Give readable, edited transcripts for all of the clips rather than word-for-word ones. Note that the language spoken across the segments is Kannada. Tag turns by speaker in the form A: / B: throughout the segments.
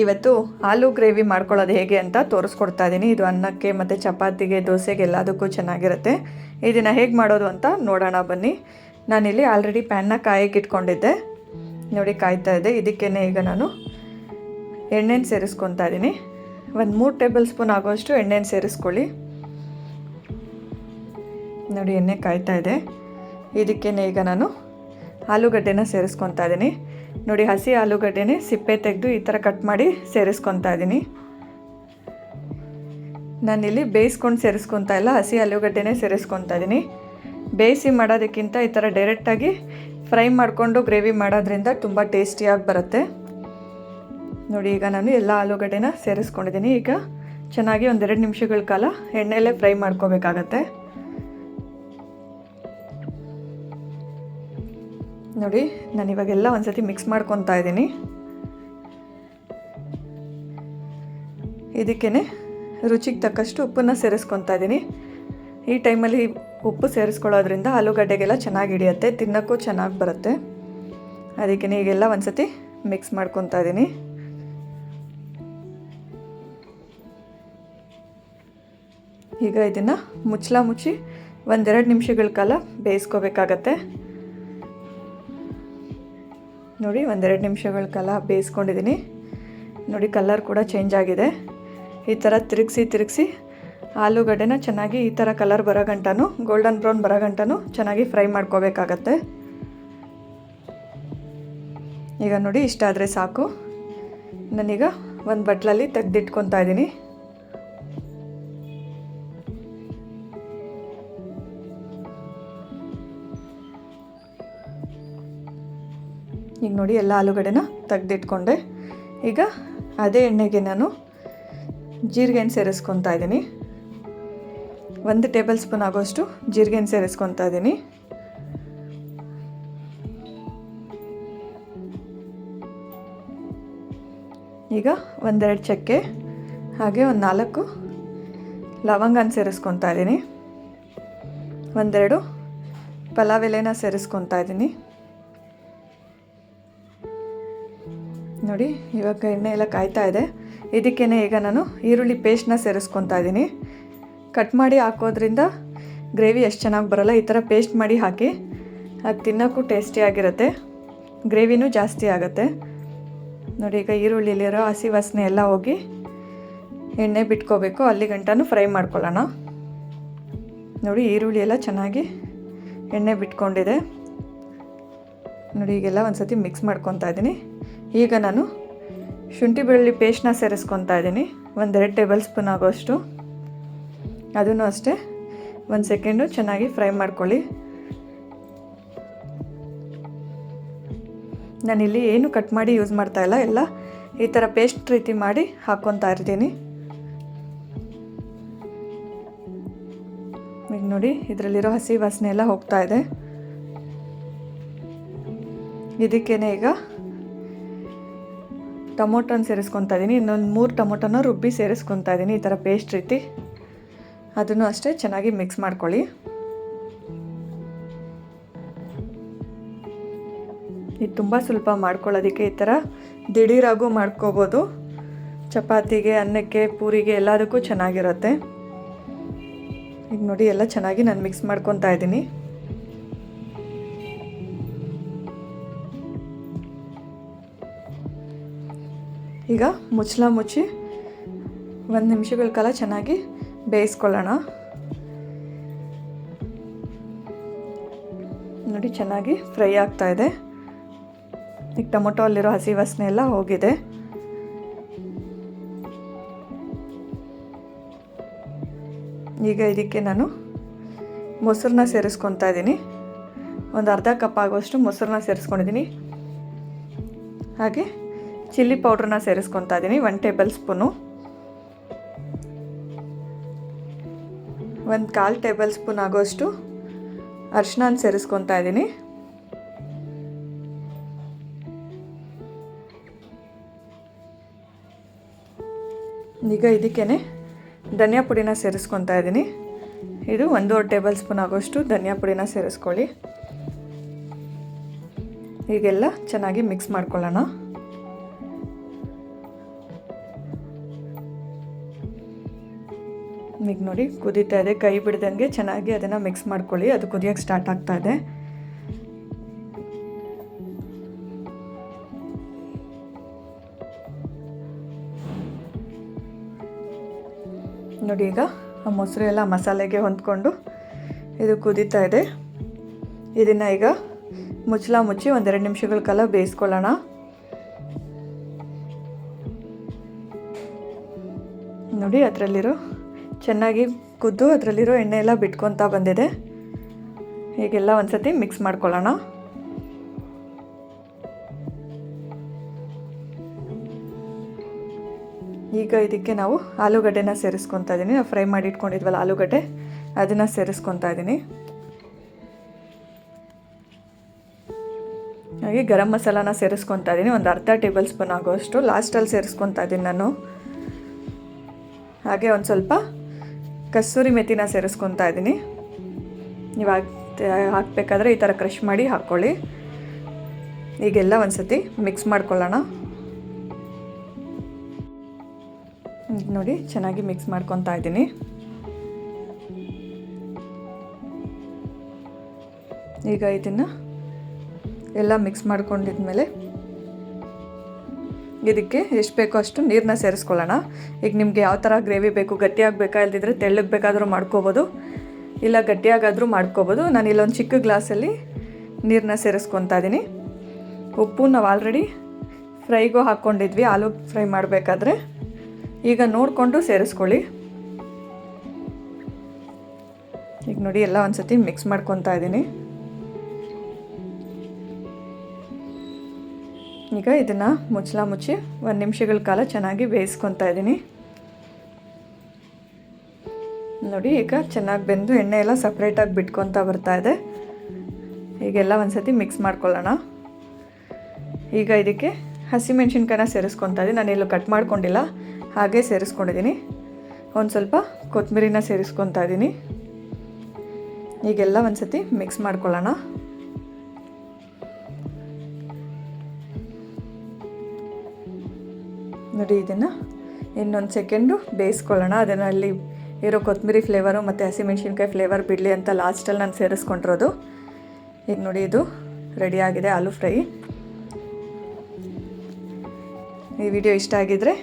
A: ಇವತ್ತು ಆಲೂ ಗ್ರೇವಿ ಮಾಡ್ಕೊಳ್ಳೋದು ಹೇಗೆ ಅಂತ ತೋರಿಸ್ಕೊಡ್ತಾ ಇದ್ದೀನಿ. ಇದು ಅನ್ನಕ್ಕೆ ಮತ್ತು ಚಪಾತಿಗೆ, ದೋಸೆಗೆ ಎಲ್ಲದಕ್ಕೂ ಚೆನ್ನಾಗಿರುತ್ತೆ. ಇದನ್ನು ಹೇಗೆ ಮಾಡೋದು ಅಂತ ನೋಡೋಣ ಬನ್ನಿ. ನಾನಿಲ್ಲಿ ಆಲ್ರೆಡಿ ಪ್ಯಾನ್ನ ಕಾಯಕ್ಕೆ ಇಟ್ಕೊಂಡಿದ್ದೆ. ನೋಡಿ ಕಾಯ್ತಾ ಇದೆ. ಇದಕ್ಕೇ ಈಗ ನಾನು ಎಣ್ಣೆನ ಸೇರಿಸ್ಕೊತಾ ಇದ್ದೀನಿ. ಒಂದು 3 ಟೇಬಲ್ ಸ್ಪೂನ್ ಆಗೋಷ್ಟು ಎಣ್ಣೆನ ಸೇರಿಸ್ಕೊಳ್ಳಿ. ನೋಡಿ ಎಣ್ಣೆ ಕಾಯ್ತಾ ಇದೆ. ಇದಕ್ಕೇ ಈಗ ನಾನು ಆಲೂಗಡ್ಡೆನ ಸೇರಿಸ್ಕೊತಾ ಇದ್ದೀನಿ. ನೋಡಿ ಹಸಿ ಆಲೂಗಡ್ಡೆನೇ ಸಿಪ್ಪೆ ತೆಗೆದು ಈ ಥರ ಕಟ್ ಮಾಡಿ ಸೇರಿಸ್ಕೊತಾ ಇದ್ದೀನಿ. ನಾನಿಲ್ಲಿ ಬೇಯಿಸ್ಕೊಂಡು ಸೇರಿಸ್ಕೊತಾ ಇಲ್ಲ, ಹಸಿ ಆಲೂಗಡ್ಡೆನೇ ಸೇರಿಸ್ಕೊತಾ ಇದ್ದೀನಿ. ಬೇಯಿಸಿ ಮಾಡೋದಕ್ಕಿಂತ ಈ ಥರ ಡೈರೆಕ್ಟಾಗಿ ಫ್ರೈ ಮಾಡಿಕೊಂಡು ಗ್ರೇವಿ ಮಾಡೋದ್ರಿಂದ ತುಂಬ ಟೇಸ್ಟಿಯಾಗಿ ಬರುತ್ತೆ. ನೋಡಿ ಈಗ ನಾನು ಎಲ್ಲ ಆಲೂಗಡ್ಡೆನ ಸೇರಿಸ್ಕೊಂಡಿದ್ದೀನಿ. ಈಗ ಚೆನ್ನಾಗಿ 1-2 ನಿಮಿಷಗಳ ಕಾಲ ಎಣ್ಣೆಯಲ್ಲೇ ಫ್ರೈ ಮಾಡ್ಕೋಬೇಕಾಗತ್ತೆ. ನೋಡಿ ನಾನು ಇವಾಗೆಲ್ಲ ಒಂದ್ಸತಿ ಮಿಕ್ಸ್ ಮಾಡ್ಕೊತಾ ಇದ್ದೀನಿ. ಇದಕ್ಕೇ ರುಚಿಗೆ ತಕ್ಕಷ್ಟು ಉಪ್ಪನ್ನು ಸೇರಿಸ್ಕೊತಾ ಇದ್ದೀನಿ. ಈ ಟೈಮಲ್ಲಿ ಉಪ್ಪು ಸೇರಿಸ್ಕೊಳ್ಳೋದ್ರಿಂದ ಆಲೂಗಡ್ಡೆಗೆಲ್ಲ ಚೆನ್ನಾಗಿ ಹಿಡಿಯುತ್ತೆ, ತಿನ್ನೋಕ್ಕೂ ಚೆನ್ನಾಗಿ ಬರುತ್ತೆ. ಅದಕ್ಕೇ ಈಗೆಲ್ಲ ಒಂದ್ಸತಿ ಮಿಕ್ಸ್ ಮಾಡ್ಕೊತಾ ಇದ್ದೀನಿ. ಈಗ ಇದನ್ನು ಮುಚ್ಚಿ 1-2 ನಿಮಿಷಗಳ ಕಾಲ ಬೇಯಿಸ್ಕೋಬೇಕಾಗತ್ತೆ. ನೋಡಿ 1-2 ನಿಮಿಷಗಳ ಕಾಲ ಬೇಯಿಸ್ಕೊಂಡಿದ್ದೀನಿ. ನೋಡಿ ಕಲರ್ ಕೂಡ ಚೇಂಜ್ ಆಗಿದೆ. ಈ ಥರ ತಿರುಗಿಸಿ ಆಲೂಗಡ್ಡೆನ ಚೆನ್ನಾಗಿ ಈ ಥರ ಕಲರ್ ಬರೋ ಗಂಟನೂ, ಗೋಲ್ಡನ್ ಬ್ರೌನ್ ಬರೋ ಗಂಟನೂ ಚೆನ್ನಾಗಿ ಫ್ರೈ ಮಾಡ್ಕೋಬೇಕಾಗತ್ತೆ. ಈಗ ನೋಡಿ ಇಷ್ಟ ಆದರೆ ಸಾಕು. ನಾನೀಗ ಒಂದು ಬಟ್ಲಲ್ಲಿ ತೆಗೆದಿಟ್ಕೊತಾ ಇದ್ದೀನಿ. ಈಗ ನೋಡಿ ಎಲ್ಲ ಆಲೂಗಡ್ಡೆನ ತೆಗೆದಿಟ್ಕೊಂಡೆ. ಈಗ ಅದೇ ಎಣ್ಣೆಗೆ ನಾನು ಜೀರಿಗೆನ ಸೇರಿಸ್ಕೊತಾ ಇದ್ದೀನಿ. 1 ಟೇಬಲ್ ಸ್ಪೂನ್ ಆಗೋಷ್ಟು ಜೀರಿಗೆನ ಸೇರಿಸ್ಕೊತಾ ಇದ್ದೀನಿ. ಈಗ 1-2 ಚಕ್ಕೆ ಹಾಗೆ 4 ಲವಂಗನ ಸೇರಿಸ್ಕೊತಾ ಇದ್ದೀನಿ. 1-2 ಪಲಾವ್ ಎಲೆನ ಸೇರಿಸ್ಕೊತಾ ಇದ್ದೀನಿ. ನೋಡಿ ಇವಾಗ ಎಣ್ಣೆ ಎಲ್ಲ ಕಾಯ್ತಾ ಇದೆ. ಇದಕ್ಕೇ ಈಗ ನಾನು ಈರುಳ್ಳಿ ಪೇಸ್ಟ್ನ ಸೇರಿಸ್ಕೊತಾ ಇದ್ದೀನಿ. ಕಟ್ ಮಾಡಿ ಹಾಕೋದ್ರಿಂದ ಗ್ರೇವಿ ಎಷ್ಟು ಚೆನ್ನಾಗಿ ಬರೋಲ್ಲ. ಈ ಥರ ಪೇಸ್ಟ್ ಮಾಡಿ ಹಾಕಿ, ಅದು ತಿನ್ನೋಕ್ಕೂ ಟೇಸ್ಟಿಯಾಗಿರುತ್ತೆ, ಗ್ರೇವಿನೂ ಜಾಸ್ತಿ ಆಗುತ್ತೆ. ನೋಡಿ ಈಗ ಈರುಳ್ಳಿಲಿರೋ ಹಸಿ ವಾಸನೆ ಎಲ್ಲ ಹೋಗಿ ಎಣ್ಣೆ ಬಿಟ್ಕೋಬೇಕು, ಅಲ್ಲಿ ಗಂಟನೂ ಫ್ರೈ ಮಾಡ್ಕೊಳ್ಳೋಣ. ನೋಡಿ ಈರುಳ್ಳಿ ಎಲ್ಲ ಚೆನ್ನಾಗಿ ಎಣ್ಣೆ ಬಿಟ್ಕೊಂಡಿದೆ. ನೋಡಿ ಈಗೆಲ್ಲ ಒಂದ್ಸತಿ ಮಿಕ್ಸ್ ಮಾಡ್ಕೊತಾ ಇದ್ದೀನಿ. ಈಗ ನಾನು ಶುಂಠಿ ಬೆಳ್ಳುಳ್ಳಿ ಪೇಸ್ಟ್ನ ಸೇರಿಸ್ಕೊತಾ ಇದ್ದೀನಿ. 1-2 ಟೇಬಲ್ ಸ್ಪೂನ್ ಆಗೋಷ್ಟು. ಅದನ್ನು ಅಷ್ಟೇ 1 ಸೆಕೆಂಡು ಚೆನ್ನಾಗಿ ಫ್ರೈ ಮಾಡ್ಕೊಳ್ಳಿ. ನಾನಿಲ್ಲಿ ಏನು ಕಟ್ ಮಾಡಿ ಯೂಸ್ ಮಾಡ್ತಾ ಇಲ್ಲ, ಎಲ್ಲ ಈ ಥರ ಪೇಸ್ಟ್ ರೀತಿ ಮಾಡಿ ಹಾಕ್ಕೊತಾ ಇರ್ತೀನಿ. ಈಗ ನೋಡಿ ಇದರಲ್ಲಿರೋ ಹಸಿ ವಾಸನೆ ಎಲ್ಲ ಹೋಗ್ತಾ ಇದೆ. ಇದಕ್ಕೇ ಈಗ ಟೊಮೊಟೊನ ಸೇರಿಸ್ಕೊತಾ ಇದ್ದೀನಿ. ಇನ್ನೊಂದು 3 ಟೊಮೊಟೊನ ರುಬ್ಬಿ ಸೇರಿಸ್ಕೊತಾ ಇದ್ದೀನಿ ಈ ಥರ ಪೇಸ್ಟ್ ರೀತಿ. ಅದನ್ನು ಅಷ್ಟೇ ಚೆನ್ನಾಗಿ ಮಿಕ್ಸ್ ಮಾಡ್ಕೊಳ್ಳಿ. ಇದು ತುಂಬ ಸ್ವಲ್ಪ ಮಾಡ್ಕೊಳ್ಳೋದಕ್ಕೆ, ಈ ಥರ ದಿಢೀರಾಗೂ ಮಾಡ್ಕೋಬೋದು. ಚಪಾತಿಗೆ, ಅನ್ನಕ್ಕೆ, ಪೂರಿಗೆ ಎಲ್ಲದಕ್ಕೂ ಚೆನ್ನಾಗಿರುತ್ತೆ. ಈಗ ನೋಡಿ ಎಲ್ಲ ಚೆನ್ನಾಗಿ ನಾನು ಮಿಕ್ಸ್ ಮಾಡ್ಕೊತಾ ಇದ್ದೀನಿ. ಈಗ ಮುಚ್ಚಿ 1 ನಿಮಿಷಗಳ ಕಾಲ ಚೆನ್ನಾಗಿ ಬೇಯಿಸ್ಕೊಳ್ಳೋಣ. ನೋಡಿ ಚೆನ್ನಾಗಿ ಫ್ರೈ ಆಗ್ತಾ ಇದೆ. ಈಗ ಟೊಮೊಟೊ ಅಲ್ಲಿರೋ ಹಸಿ ವಾಸನೆ ಎಲ್ಲ ಹೋಗಿದೆ. ಈಗ ಇದಕ್ಕೆ ನಾನು ಮೊಸರನ್ನ ಸೇರಿಸ್ಕೊತಾ ಇದ್ದೀನಿ. ಒಂದು ಅರ್ಧ ಕಪ್ ಆಗುವಷ್ಟು ಮೊಸರನ್ನ ಸೇರಿಸ್ಕೊಂಡಿದ್ದೀನಿ. ಹಾಗೆ ಚಿಲ್ಲಿ ಪೌಡ್ರನ್ನ ಸೇರಿಸ್ಕೊತಾ ಇದ್ದೀನಿ 1 ಟೇಬಲ್ ಸ್ಪೂನು. 1/4 ಟೇಬಲ್ ಸ್ಪೂನ್ ಆಗೋಷ್ಟು ಅರಿಶಿನ ಸೇರಿಸ್ಕೊತಾ ಇದ್ದೀನಿ. ಈಗ ಇದಕ್ಕೇ ಧನಿಯಾ ಪುಡಿನ ಸೇರಿಸ್ಕೊತಾ ಇದ್ದೀನಿ. ಇದು 1.5 ಟೇಬಲ್ ಸ್ಪೂನ್ ಆಗೋಷ್ಟು ಧನಿಯಾ ಪುಡಿನ ಸೇರಿಸ್ಕೊಳ್ಳಿ. ಈಗೆಲ್ಲ ಚೆನ್ನಾಗಿ ಮಿಕ್ಸ್ ಮಾಡ್ಕೊಳ್ಳೋಣ. ಈಗ ನೋಡಿ ಕುದೀತಾ ಇದೆ, ಕೈ ಬಿಡ್ದಂಗೆ ಚೆನ್ನಾಗಿ ಅದನ್ನು ಮಿಕ್ಸ್ ಮಾಡ್ಕೊಳ್ಳಿ. ಅದು ಕುದಿಯೋಕ್ಕೆ ಸ್ಟಾರ್ಟ್ ಆಗ್ತಾ ಇದೆ. ನೋಡಿ ಈಗ ಆ ಮೊಸರು ಎಲ್ಲ ಮಸಾಲೆಗೆ ಹೊಂದ್ಕೊಂಡು ಇದು ಕುದೀತಾ ಇದೆ. ಇದನ್ನು ಈಗ ಮುಚ್ಚಳ ಮುಚ್ಚಿ 1-2 ನಿಮಿಷಗಳ ಕಾಲ ಬೇಯಿಸ್ಕೊಳ್ಳೋಣ. ನೋಡಿ ಅದರಲ್ಲಿರೋ ಚೆನ್ನಾಗಿ ಕುದ್ದು ಅದರಲ್ಲಿರೋ ಎಣ್ಣೆ ಎಲ್ಲ ಬಿಟ್ಕೊತಾ ಬಂದಿದೆ. ಹೀಗೆಲ್ಲ ಒಂದ್ಸತಿ ಮಿಕ್ಸ್ ಮಾಡ್ಕೊಳ್ಳೋಣ. ಈಗ ಇದಕ್ಕೆ ನಾವು ಆಲೂಗಡ್ಡೆನ ಸೇರಿಸ್ಕೊತಾ ಇದ್ದೀನಿ. ನಾವು ಫ್ರೈ ಮಾಡಿ ಇಟ್ಕೊಂಡಿದ್ವಲ್ಲ ಆಲೂಗಡ್ಡೆ, ಅದನ್ನು ಸೇರಿಸ್ಕೊತಾ ಇದ್ದೀನಿ. ಹಾಗೆ ಗರಂ ಮಸಾಲಾನ ಸೇರಿಸ್ಕೊತಾ ಇದ್ದೀನಿ, ಒಂದು ಅರ್ಧ ಟೇಬಲ್ ಸ್ಪೂನ್ ಆಗೋಷ್ಟು. ಲಾಸ್ಟಲ್ಲಿ ಸೇರಿಸ್ಕೊತಾ ಇದ್ದೀನಿ ನಾನು. ಹಾಗೆ ಒಂದು ಸ್ವಲ್ಪ ಕಸೂರಿ ಮೆಥಿನ ಸೇರಿಸ್ಕೊತಾ ಇದ್ದೀನಿ. ನೀವು ಹಾಕಬೇಕಾದ್ರೆ ಈ ಥರ ಕ್ರಷ್ ಮಾಡಿ ಹಾಕ್ಕೊಳ್ಳಿ. ಈಗೆಲ್ಲ ಒಂದ್ಸತಿ ಮಿಕ್ಸ್ ಮಾಡ್ಕೊಳ್ಳೋಣ. ನೋಡಿ ಚೆನ್ನಾಗಿ ಮಿಕ್ಸ್ ಮಾಡ್ಕೊತಾ ಇದ್ದೀನಿ. ಈಗ ಇದನ್ನು ಎಲ್ಲ ಮಿಕ್ಸ್ ಮಾಡ್ಕೊಂಡಿದ್ಮೇಲೆ ಇದಕ್ಕೆ ಎಷ್ಟು ಬೇಕೋ ಅಷ್ಟು ನೀರನ್ನ ಸೇರಿಸ್ಕೊಳ್ಳೋಣ. ಈಗ ನಿಮಗೆ ಯಾವ ಥರ ಗ್ರೇವಿ ಬೇಕು, ಗಟ್ಟಿಯಾಗಬೇಕಾ ಇಲ್ದಿದ್ರೆ ತೆಳ್ಳಗೆ ಬೇಕಾದರೂ ಮಾಡ್ಕೋಬೋದು, ಇಲ್ಲ ಗಟ್ಟಿಯಾಗಾದರೂ ಮಾಡ್ಕೋಬೋದು. ನಾನು ಇಲ್ಲೊಂದು ಚಿಕ್ಕ ಗ್ಲಾಸಲ್ಲಿ ನೀರನ್ನ ಸೇರಿಸ್ಕೊತಾ ಇದ್ದೀನಿ. ಉಪ್ಪು ನಾವು ಆಲ್ರೆಡಿ ಫ್ರೈಗೂ ಹಾಕ್ಕೊಂಡಿದ್ವಿ, ಆಲೂ ಫ್ರೈ ಮಾಡಬೇಕಾದ್ರೆ. ಈಗ ನೋಡಿಕೊಂಡು ಸೇರಿಸ್ಕೊಳ್ಳಿ. ಈಗ ನೋಡಿ ಎಲ್ಲ ಒಂದ್ಸತಿ ಮಿಕ್ಸ್ ಮಾಡ್ಕೊತಾ ಇದ್ದೀನಿ. ಈಗ ಇದನ್ನು ಮುಚ್ಚಳ ಮುಚ್ಚಿ 1 ನಿಮಿಷಗಳ ಕಾಲ ಚೆನ್ನಾಗಿ ಬೇಯಿಸ್ಕೊತಾ ಇದ್ದೀನಿ. ನೋಡಿ ಈಗ ಚೆನ್ನಾಗಿ ಬೆಂದು ಎಣ್ಣೆ ಎಲ್ಲ ಸಪ್ರೇಟಾಗಿ ಬಿಟ್ಕೊತಾ ಬರ್ತಾ ಇದೆ. ಈಗೆಲ್ಲ ಒಂದ್ಸತಿ ಮಿಕ್ಸ್ ಮಾಡ್ಕೊಳ್ಳೋಣ. ಈಗ ಇದಕ್ಕೆ ಹಸಿಮೆಣ್ಸಿನ್ಕಾಯಿನ ಸೇರಿಸ್ಕೊತಾ ಇದ್ದೀನಿ. ನಾನೆಲ್ಲೂ ಕಟ್ ಮಾಡ್ಕೊಂಡಿಲ್ಲ, ಹಾಗೆ ಸೇರಿಸ್ಕೊಂಡಿದ್ದೀನಿ. ಒಂದು ಸ್ವಲ್ಪ ಕೊತ್ತಂಬರಿನ ಸೇರಿಸ್ಕೊತಾ ಇದ್ದೀನಿ. ಈಗೆಲ್ಲ ಒಂದ್ಸತಿ ಮಿಕ್ಸ್ ಮಾಡ್ಕೊಳ್ಳೋಣ. ನೋಡಿ ಇದನ್ನು ಇನ್ನೊಂದು ಸೆಕೆಂಡು ಬೇಯಿಸ್ಕೊಳ್ಳೋಣ. ಅದರಲ್ಲಿ ಇರೋ ಕೊತ್ತಂಬರಿ ಫ್ಲೇವರು ಮತ್ತು ಹಸಿಮೆಣ್ಸಿನ್ಕಾಯಿ ಫ್ಲೇವರ್ ಬಿಡಲಿ ಅಂತ ಲಾಸ್ಟಲ್ಲಿ ನಾನು ಸೇರಿಸ್ಕೊಂಡಿರೋದು. ಈಗ ನೋಡಿ ಇದು ರೆಡಿಯಾಗಿದೆ ಆಲೂ ಫ್ರೈ. ಈ ವಿಡಿಯೋ ಇಷ್ಟ ಆಗಿದ್ದರೆ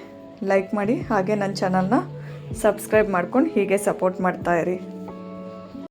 A: ಲೈಕ್ ಮಾಡಿ, ಹಾಗೆ ನನ್ನ ಚಾನಲ್ನ ಸಬ್ಸ್ಕ್ರೈಬ್ ಮಾಡ್ಕೊಂಡು ಹೀಗೆ ಸಪೋರ್ಟ್ ಮಾಡ್ತಾಯಿರಿ.